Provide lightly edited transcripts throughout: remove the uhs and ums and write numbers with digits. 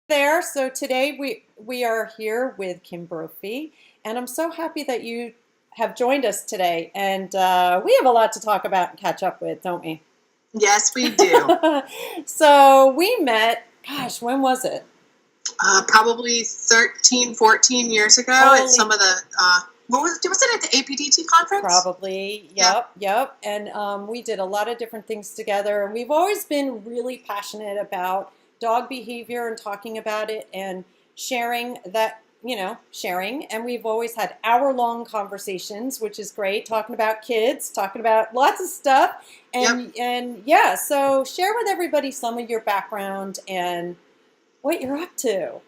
There. So today we are here with Kim Brophey, and I'm so happy that you have joined us today. And we have a lot to talk about and catch up with, don't we? Yes, we do. So we met, gosh, when was it? Probably 13, 14 years ago at Holy, some of the, was it at the APDT conference? probably. Yeah. Yep. And we did a lot of different things together, and we've always been really passionate about dog behavior and talking about it and sharing that, sharing. And we've always had hour-long conversations, which is great, talking about kids, talking about lots of stuff. Yep. And yeah, so share with everybody some of your background and what you're up to.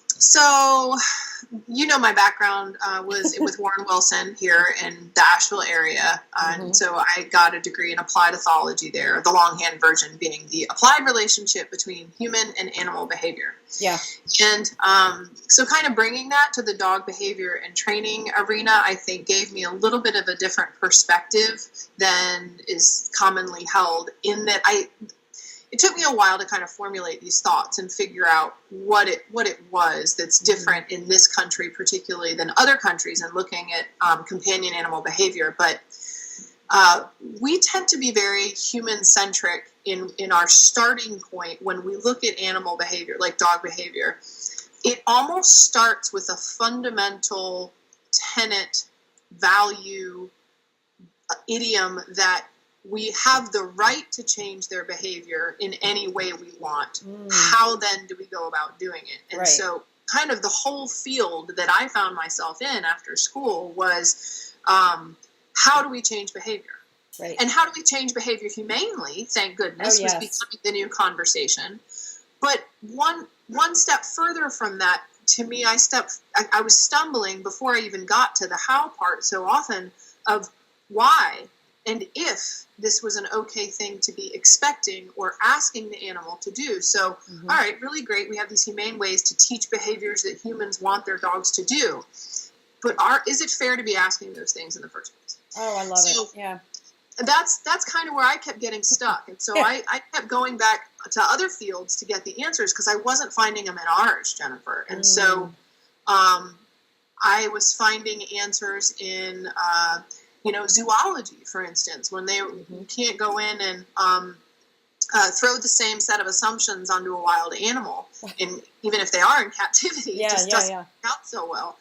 So my background was with Warren Wilson here in the Asheville area. And so I got a degree in applied ethology there, the longhand version being the applied relationship between human and animal behavior. Yeah. And so kind of bringing that to the dog behavior and training arena, I think gave me a little bit of a different perspective than is commonly held, in that it took me a while to kind of formulate these thoughts and figure out what it was that's different in this country, particularly than other countries, and looking at companion animal behavior. But we tend to be very human-centric in our starting point when we look at animal behavior, like dog behavior. It almost starts with a fundamental tenet, value, idiom that we have the right to change their behavior in any way we want. How then do we go about doing it? And Right. So kind of the whole field that I found myself in after school was how do we change behavior? Right. And how do we change behavior humanely? Thank goodness, Oh, was yes. becoming the new conversation. But one step further from that, to me, I was stumbling before I even got to the how part so often of why and if this was an okay thing to be expecting or asking the animal to do. So, all right, really great. We have these humane ways to teach behaviors that humans want their dogs to do. But is it fair to be asking those things in the first place? Oh, I love it. Yeah. That's kind of where I kept getting stuck. And so I kept going back to other fields to get the answers because I wasn't finding them in ours, Jennifer. And so I was finding answers in zoology, for instance, when you can't go in and throw the same set of assumptions onto a wild animal, and even if they are in captivity, it just doesn't work out so well.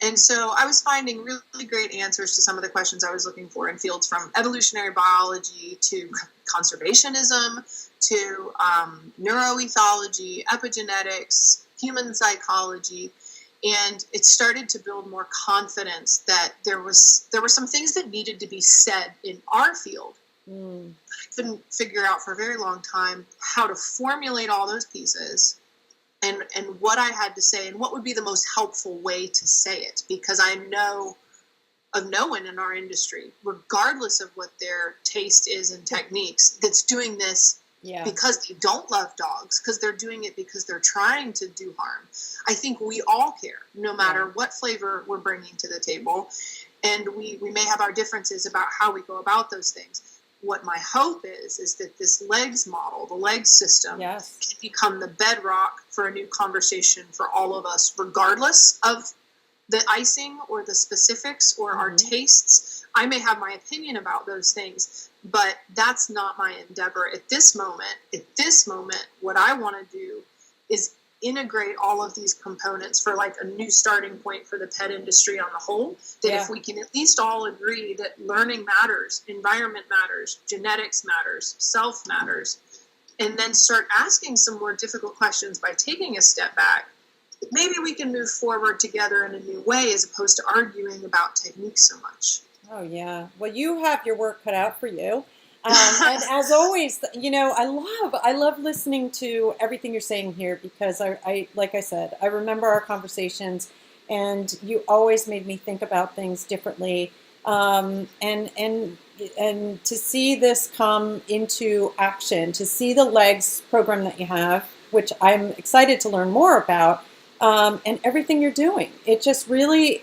And so I was finding really great answers to some of the questions I was looking for in fields from evolutionary biology to conservationism to neuroethology, epigenetics, human psychology. And it started to build more confidence that there were some things that needed to be said in our field. I couldn't figure out for a very long time how to formulate all those pieces and what I had to say and what would be the most helpful way to say it. Because I know of no one in our industry, regardless of what their taste is and techniques, that's doing this because they don't love dogs, because they're doing it because they're trying to do harm. I think we all care, no matter what flavor we're bringing to the table. And we may have our differences about how we go about those things. What my hope is that this legs model, the legs system, can become the bedrock for a new conversation for all of us, regardless of the icing or the specifics or our tastes. I may have my opinion about those things, but that's not my endeavor at this moment. At this moment, what I want to do is integrate all of these components for like a new starting point for the pet industry on the whole. That if we can at least all agree that learning matters, environment matters, genetics matters, self matters, and then start asking some more difficult questions by taking a step back, maybe we can move forward together in a new way as opposed to arguing about techniques so much. Oh, yeah. Well, you have your work cut out for you. And as always, I love listening to everything you're saying here because I, like I said, I remember our conversations and you always made me think about things differently. And to see this come into action, to see the legs program that you have, which I'm excited to learn more about, and everything you're doing, it really,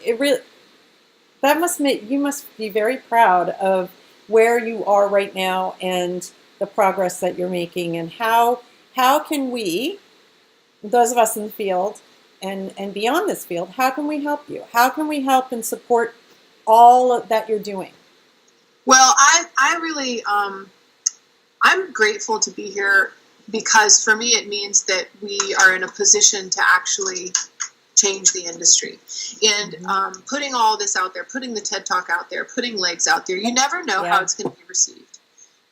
that must make you must be very proud of where you are right now and the progress that you're making, and how can we those of us in the field and beyond this field, how can we help you? How can we help and support all that you're doing? Well, I really, I'm grateful to be here because for me, it means that we are in a position to actually change the industry. And putting all this out there, putting the TED Talk out there, putting legs out there, you never know how it's going to be received.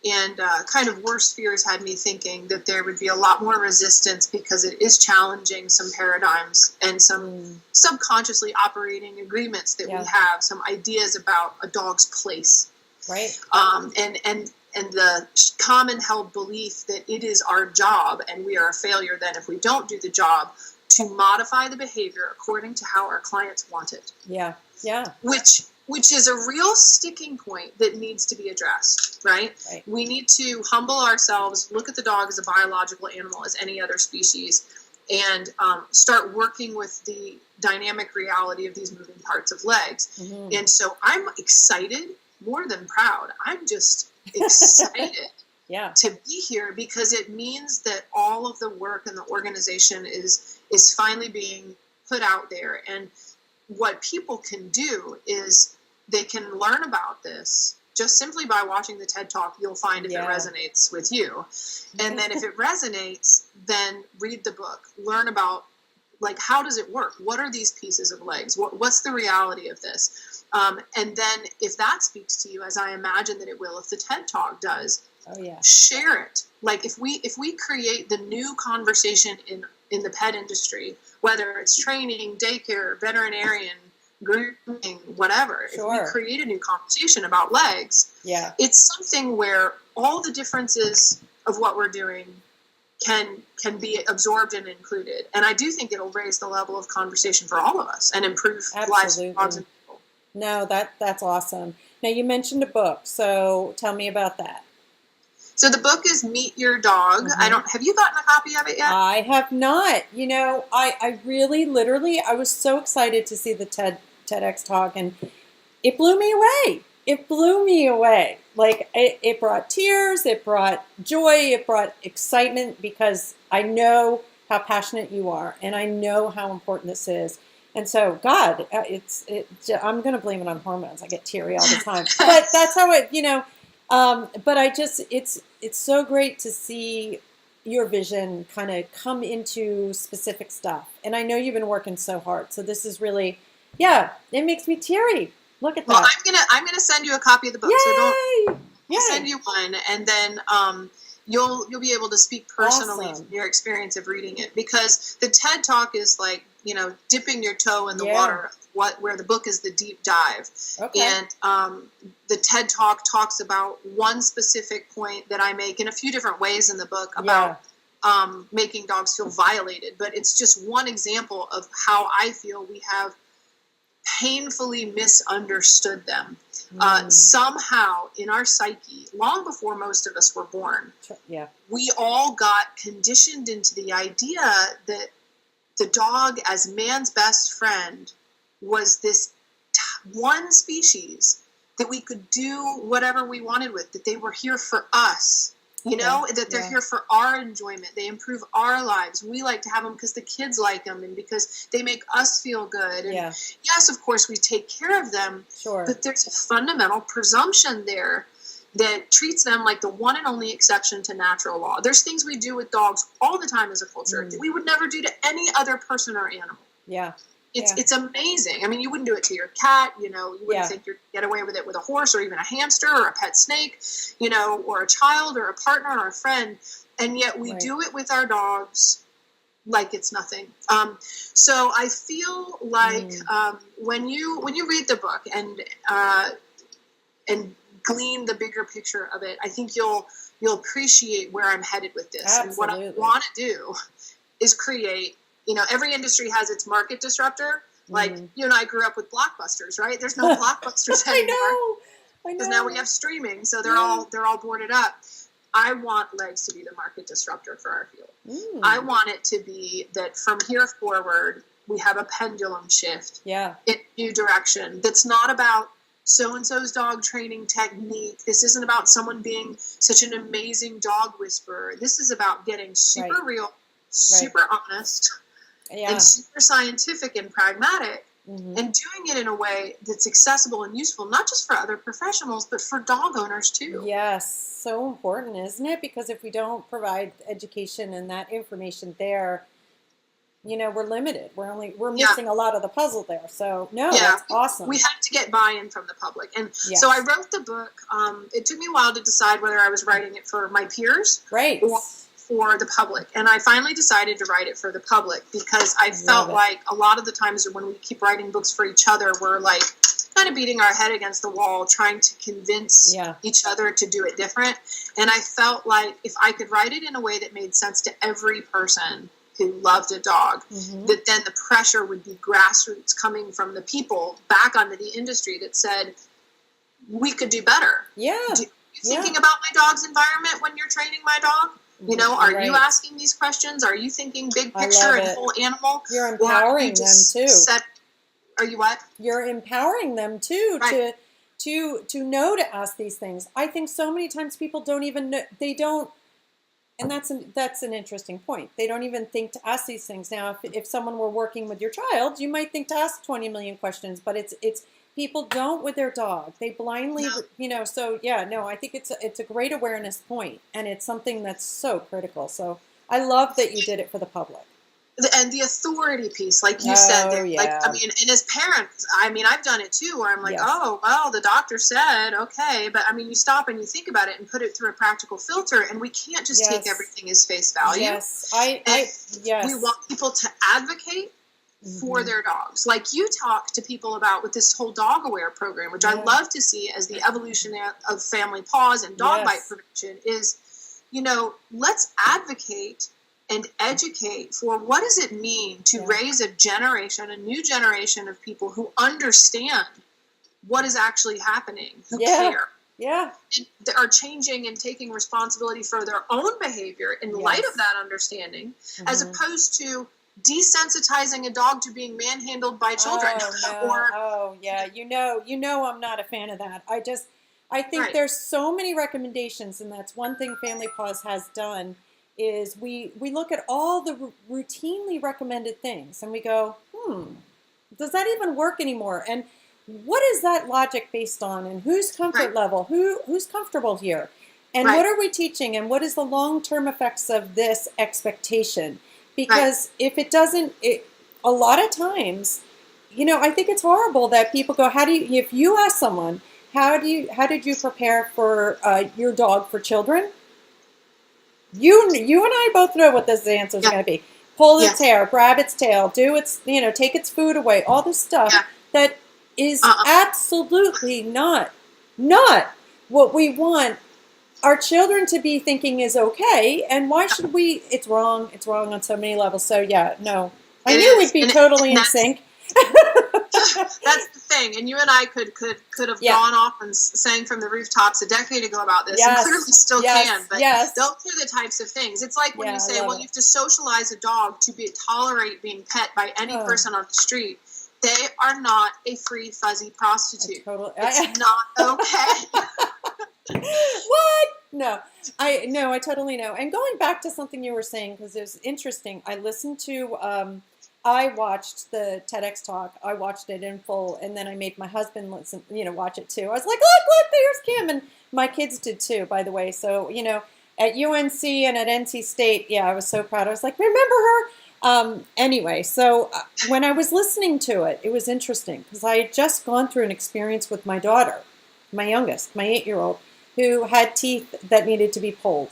And kind of worst fears had me thinking that there would be a lot more resistance because it is challenging some paradigms and some subconsciously operating agreements that we have, some ideas about a dog's place. Right. And the common held belief that it is our job and we are a failure then if we don't do the job to modify the behavior according to how our clients want it. Yeah. Yeah. Which is a real sticking point that needs to be addressed, right? We need to humble ourselves, look at the dog as a biological animal as any other species, and start working with the dynamic reality of these moving parts of legs. And so I'm excited, more than proud. I'm just excited to be here because it means that all of the work and the organization is finally being put out there. And what people can do is they can learn about this just simply by watching the TED Talk. You'll find if it resonates with you. And then if it resonates, then read the book, learn about like, how does it work? What are these pieces of legs? What's the reality of this? And then if that speaks to you, as I imagine that it will, if the TED Talk does, share it. Like if we create the new conversation in the pet industry, whether it's training, daycare, veterinarian, grooming, whatever, if we create a new conversation about legs, it's something where all the differences of what we're doing can be absorbed and included. And I do think it'll raise the level of conversation for all of us and improve lives of dogs and people. No, that's awesome. Now you mentioned a book, so tell me about that. So the book is Meet Your Dog. Have you gotten a copy of it yet? I have not. You know, I really, literally, I was so excited to see the TEDx talk, and it blew me away. It blew me away. Like, it brought tears, it brought joy, it brought excitement, because I know how passionate you are, and I know how important this is. And so, God, I'm going to blame it on hormones. I get teary all the time. But that's how it, but it's so great to see your vision kind of come into specific stuff. And I know you've been working so hard. So this is really, it makes me teary. Look at that. Well, I'm gonna send you a copy of the book. Yay! So I'll send you one, and then you'll be able to speak personally from your experience of reading it, because the TED Talk is like, dipping your toe in the water. Where the book is the deep dive. And the TED Talk talks about one specific point that I make in a few different ways in the book about making dogs feel violated. But it's just one example of how I feel we have painfully misunderstood them. Somehow in our psyche, long before most of us were born, we all got conditioned into the idea that the dog, as man's best friend, was this one species that we could do whatever we wanted with, that they were here for us, that they're here for our enjoyment. They improve our lives. We like to have them because the kids like them and because they make us feel good. And yes, of course, we take care of them, but there's a fundamental presumption there that treats them like the one and only exception to natural law. There's things we do with dogs all the time as a culture that we would never do to any other person or animal. It's amazing. I mean, you wouldn't do it to your cat, you wouldn't think you'd get away with it with a horse or even a hamster or a pet snake, or a child or a partner or a friend. And yet we do it with our dogs like it's nothing. So I feel like when you read the book and glean the bigger picture of it, I think you'll appreciate where I'm headed with this. Absolutely. And what I want to do is create, every industry has its market disruptor. Like you and I grew up with Blockbusters, right? There's no Blockbusters anymore. I know. Because now we have streaming, so they're all boarded up. I want legs to be the market disruptor for our field. I want it to be that from here forward, we have a pendulum shift in a new direction. That's not about so-and-so's dog training technique. This isn't about someone being such an amazing dog whisperer. This is about getting super real, super honest, Yeah. and super scientific and pragmatic, Mm-hmm. and doing it in a way that's accessible and useful, not just for other professionals, but for dog owners too. Yes, so important, isn't it? Because if we don't provide education and that information there, we're limited. We're Yeah. missing a lot of the puzzle there. So no, Yeah, that's awesome. we have to get buy-in from the public. And Yes. so I wrote the book. It took me a while to decide whether I was writing it for my peers Right. or for the public. And I finally decided to write it for the public because I felt like a lot of the times when we keep writing books for each other, we're like kind of beating our head against the wall, trying to convince each other to do it different. And I felt like if I could write it in a way that made sense to every person who loved a dog, that then the pressure would be grassroots coming from the people back onto the industry that said, we could do better. Yeah. Are you thinking about my dog's environment when you're training my dog? Are you asking these questions? Are you thinking big picture and whole animal? You're empowering them too. Are you what? You're empowering them too to know to ask these things. I think so many times people don't even know, and that's an interesting point. They don't even think to ask these things. Now, if someone were working with your child, you might think to ask 20 million questions, but it's people don't with their dog. They blindly, so I think it's a great awareness point, and it's something that's so critical. So I love that you did it for the public. And the authority piece, like you said, and as parents, I've done it too, where I'm like, oh, well, the doctor said, okay, but you stop and you think about it and put it through a practical filter, and we can't just take everything as face value. Yes, we want people to advocate for their dogs, like you talk to people about with this whole Dog Aware program, which I love to see as the evolution of Family Paws and dog bite prevention is, let's advocate and educate for what does it mean to raise a new generation of people who understand what is actually happening, who care, and are changing and taking responsibility for their own behavior in light of that understanding, as opposed to desensitizing a dog to being manhandled by children. I'm not a fan of that. I think there's so many recommendations, and that's one thing Family Paws has done. Is we look at all the routinely recommended things and we go, does that even work anymore? And what is that logic based on? And whose comfort level? Who's comfortable here? And what are we teaching? And what is the long-term effects of this expectation? Because if it doesn't, a lot of times, I think it's horrible that people go, if you ask someone, how did you prepare for your dog for children? You and I both know what this answer is going to be. Pull its hair, grab its tail, take its food away, all this stuff that is absolutely not what we want our children to be thinking is okay. And why should we? It's wrong. It's wrong on so many levels. So I knew we'd be totally in sync. That's the thing, and you and I could have gone off and sang from the rooftops a decade ago about this, and clearly still can. But those are the types of things. It's like when you say, "Well, you have to socialize a dog to tolerate being pet by any person on the street." They are not a free fuzzy prostitute. It's not okay. What? No, I totally know. And going back to something you were saying, because it was interesting. I listened to. I watched the TEDx talk. I watched it in full, and then I made my husband watch it too. I was like, look, there's Kim, and my kids did too, by the way. So, at UNC and at NC State, I was so proud. I was like, remember her? Anyway, so when I was listening to it, it was interesting because I had just gone through an experience with my daughter, my youngest, my 8-year-old, who had teeth that needed to be pulled.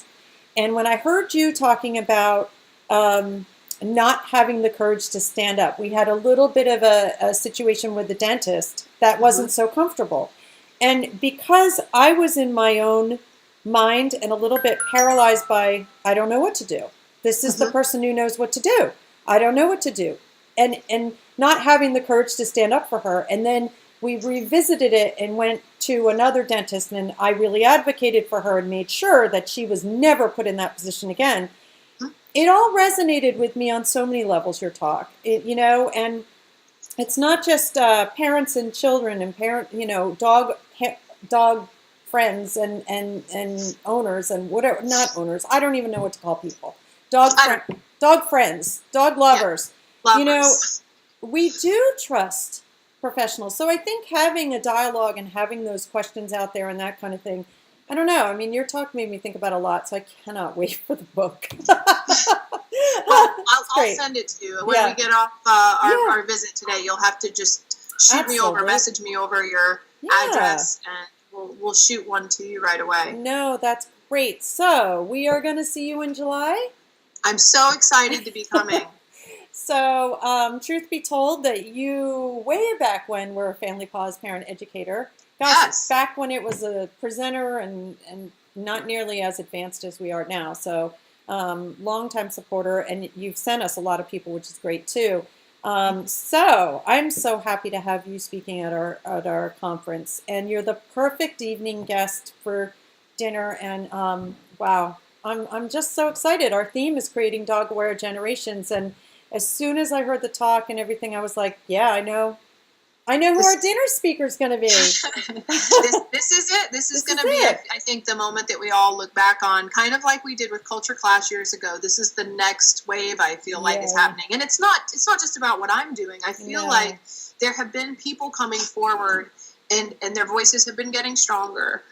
And when I heard you talking about not having the courage to stand up. We had a little bit of a situation with the dentist that wasn't so comfortable. And because I was in my own mind and a little bit paralyzed by, I don't know what to do. This is the person who knows what to do. I don't know what to do. And not having the courage to stand up for her. And then we revisited it and went to another dentist, and I really advocated for her and made sure that she was never put in that position again. It all resonated with me on so many levels, your talk, and it's not just parents and children and dog friends and owners and whatever, not owners. I don't even know what to call people. Dog dog friends, dog lovers. Lovers. You know, we do trust professionals. So I think having a dialogue and having those questions out there and that kind of thing, I don't know. I mean, your talk made me think about a lot, so I cannot wait for the book. Well, I'll send it to you. When we get off our visit today, you'll have to just shoot me over, message me over your address, and we'll shoot one to you right away. No, that's great. So we are going to see you in July? I'm so excited to be coming. So, truth be told, that you, way back when, were a Family Paws parent educator. Gosh, back when it was a presenter and not nearly as advanced as we are now. So, longtime supporter, and you've sent us a lot of people, which is great too. So, I'm so happy to have you speaking at our conference, and you're the perfect evening guest for dinner. And wow, I'm just so excited. Our theme is creating dog-aware generations, and as soon as I heard the talk and everything, I was like, yeah, I know who our dinner speaker is going to be. This is it. This is going to be, I think, the moment that we all look back on, kind of like we did with Culture Clash years ago. This is the next wave, I feel like, is happening. And it's not just about what I'm doing. I feel like there have been people coming forward, and their voices have been getting stronger.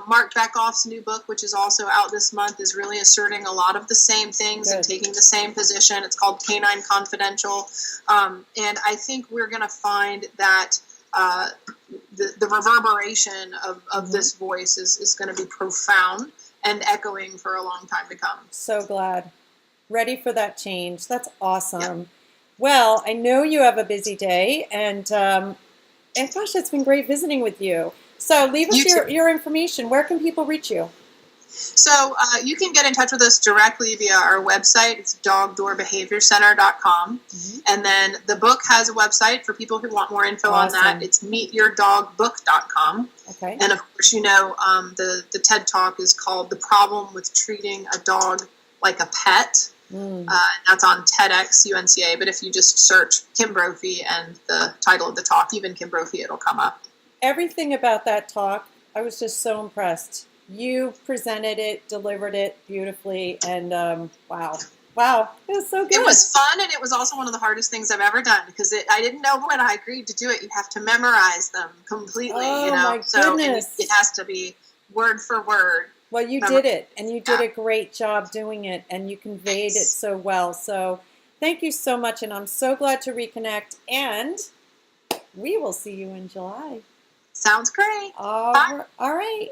Mark Beckoff's new book, which is also out this month, is really asserting a lot of the same things and taking the same position. It's called Canine Confidential. And I think we're going to find that the reverberation of this voice is going to be profound and echoing for a long time to come. So glad. Ready for that change. That's awesome. Yep. Well, I know you have a busy day, and gosh, it's been great visiting with you. So leave us your information. Where can people reach you? So you can get in touch with us directly via our website. It's dogdoorbehaviorcenter.com. Mm-hmm. And then the book has a website for people who want more info on that. It's meetyourdogbook.com. Okay. And of course, the TED Talk is called The Problem with Treating a Dog Like a Pet. That's on TEDx UNCA. But if you just search Kim Brophey and the title of the talk, even Kim Brophey, it'll come up. Everything about that talk, I was just so impressed. You presented it, delivered it beautifully, and wow, it was so good. It was fun, and it was also one of the hardest things I've ever done, because I didn't know when I agreed to do it, you have to memorize them completely, my so goodness. It has to be word for word. Well, you did it, and you did a great job doing it, and you conveyed it so well. So thank you so much, and I'm so glad to reconnect, and we will see you in July. Sounds great. All right.